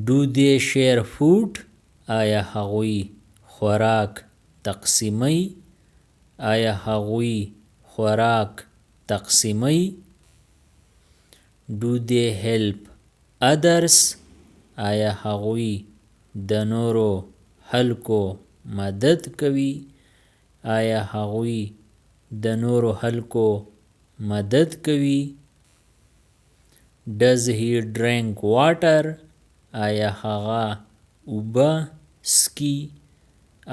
Do they share food? آیا هغوی خوراک تقسیموي؟ آیا هغوی خوراک تقسیموي؟ Do they help others? آیا هغوی د نورو خلکو مدد کوي؟ آیا هغوی د نورو خلکو مدد کوي؟ Does he drink water? آیا هغه اوبه څښي؟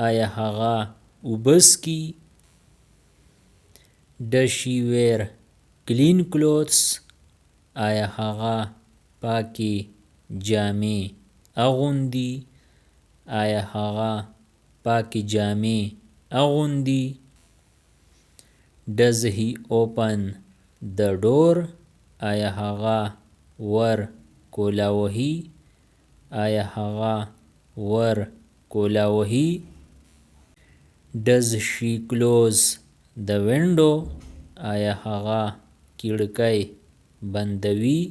آیا هغه اوبه څښي؟ Does she wear clean clothes? آیا هغه پاکې جامې اغوندي؟ آیا هغه پاکې جامې اغوندي؟ Does he open the door? آیا هغه ور کولاوهي؟ آیا هغه ور کولاوهي؟ Does she close the window? آیا هغه کړکۍ بندوي؟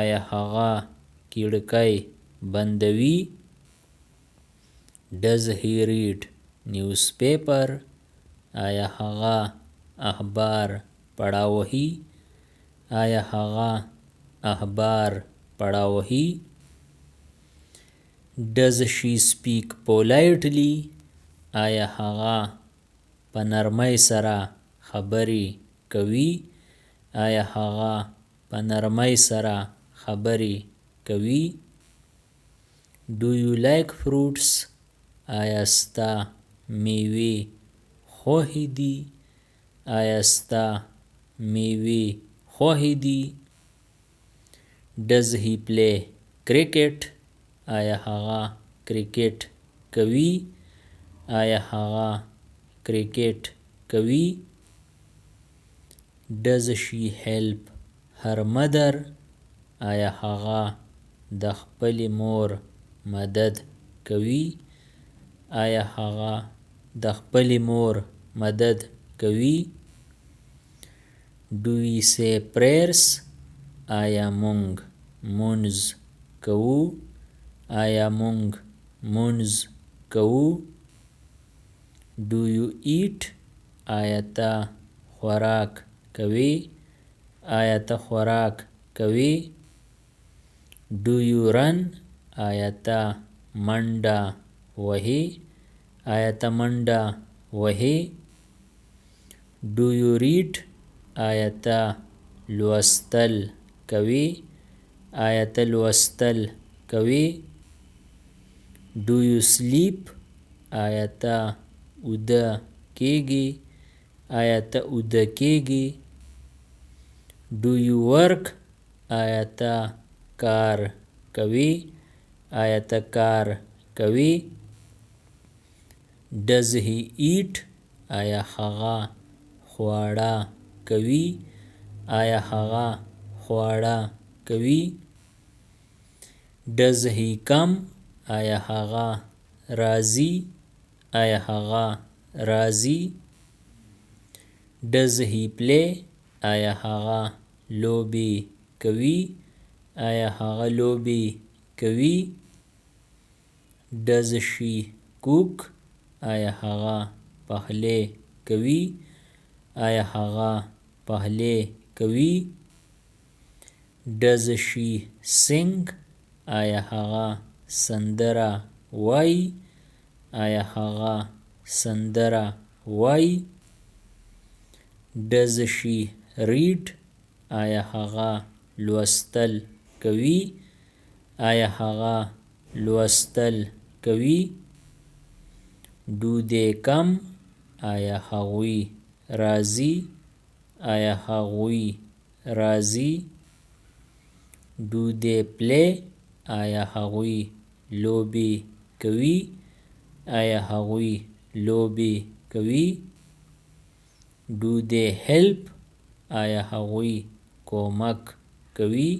آیا هغه کړکۍ بندوي؟ Does he read newspaper? آیا هغه اخبار پړاوهي؟ آیا هغه اخبار پړاوهي؟ Does she speak politely? آیا هغه په نرمۍ سره خبرې کوي؟ آیا هغه په نرمۍ سره خبرې کوي؟ Do you like fruits? آیا ستا میوې خوښې دي؟ آیا ستا میوې خوښې دي؟ Does he play cricket? آیا هغه کرکټ کوي؟ آیا هغه کرکټ کوي؟ Does she help her mother? آیا هغه د خپلې مور مدد کوي؟ آیا هغه د خپلې مور مدد کوي؟ Do we say prayers? آیا مونږ مونځ کوو؟ آیا مونږ مونځ کوو؟ Do you eat? آیا ته خوراک کوې؟ آیا ته خوراک کوې؟ Do you run? آیا ته منډه وهې؟ آیا ته منډه وهې؟ Do you read? آیا ته لوستل کوې؟ آیا ته لوستل کوې؟ Do you sleep? آیا ته ویده کېږې؟ آیا ته ویده کېږې؟ Do you work? آیا ته کار کوې؟ آیا ته کار کوې؟ Does he eat? آیا هغه خواړه کوي؟ آیا هغه خواړه کوي؟ Does he come? آیا هغه راځي؟ آیا هغه راځي؟ Does he play? آیا هغه لوبې کوي؟ آیا هغه لوبې کوي؟ Does she cook? آیا هغه پخلی کوي؟ آیا هغه پخلی کوي؟ Does she sing? آیا هغه سندره وایي؟ آیا هغه سندره وایي؟ Does she read? آیا هغه لوستل کوي؟ آیا هغه لوستل کوي؟ Do they come? آیا هغوی راځي؟ آیا هغوی راځي؟ Do they play? آیا هغوی لوبې کوي؟ آیا هغوی لوبې کوي؟ Do they help? آیا هغوی کومک کوي؟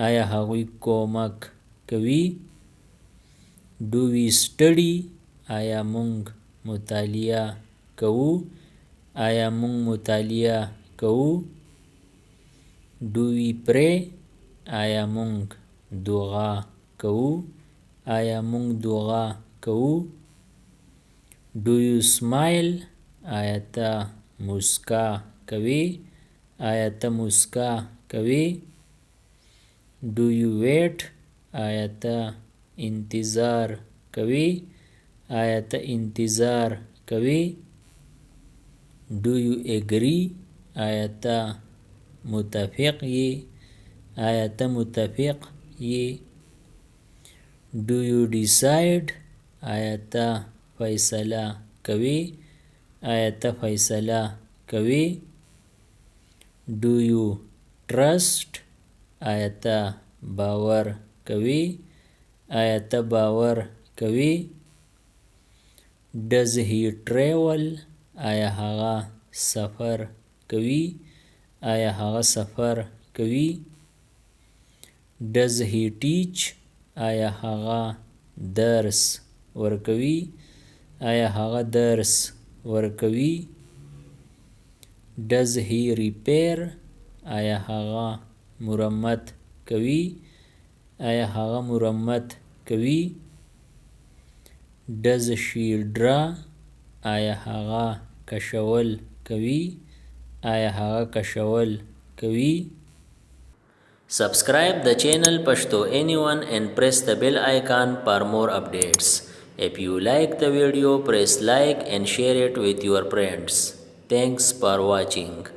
آیا هغوی کومک کوي؟ Do we study? آیا مونږ مطالعه کوو؟ آیا مونږ مطالعه کوو؟ Do we pray? آیا مونږ دعا کوو؟ آیا موږ دعا کوو؟ Do you smile؟ آیا ته مسکا کوې؟ آیا ته مسکا کوې؟ Do you wait؟ آیا ته انتظار کوې؟ آیا ته انتظار کوې؟ Do you agree؟ آیا ته متفق یې؟ آیا ته متفق یې؟ Do you decide؟ آیا ته فیصله کوې؟ آیا ته فیصله کوې؟ Do you trust؟ آیا ته باور کوې؟ آیا ته باور کوې؟ Does he travel؟ آیا هغه سفر کوي؟ آیا هغه سفر کوي؟ Does he teach؟ آیا هغه درس ورکوي؟ آیا هغه درس ورکوي؟ Does he repair؟ آیا هغه مرمت کوي؟ آیا هغه مرمت کوي؟ Does she draw؟ آیا هغه کشول کوي؟ آیا هغه کشول کوي؟ Subscribe the channel Pashto Anyone and press the bell icon for more updates. If you like the video, press like and share it with your friends. Thanks for watching.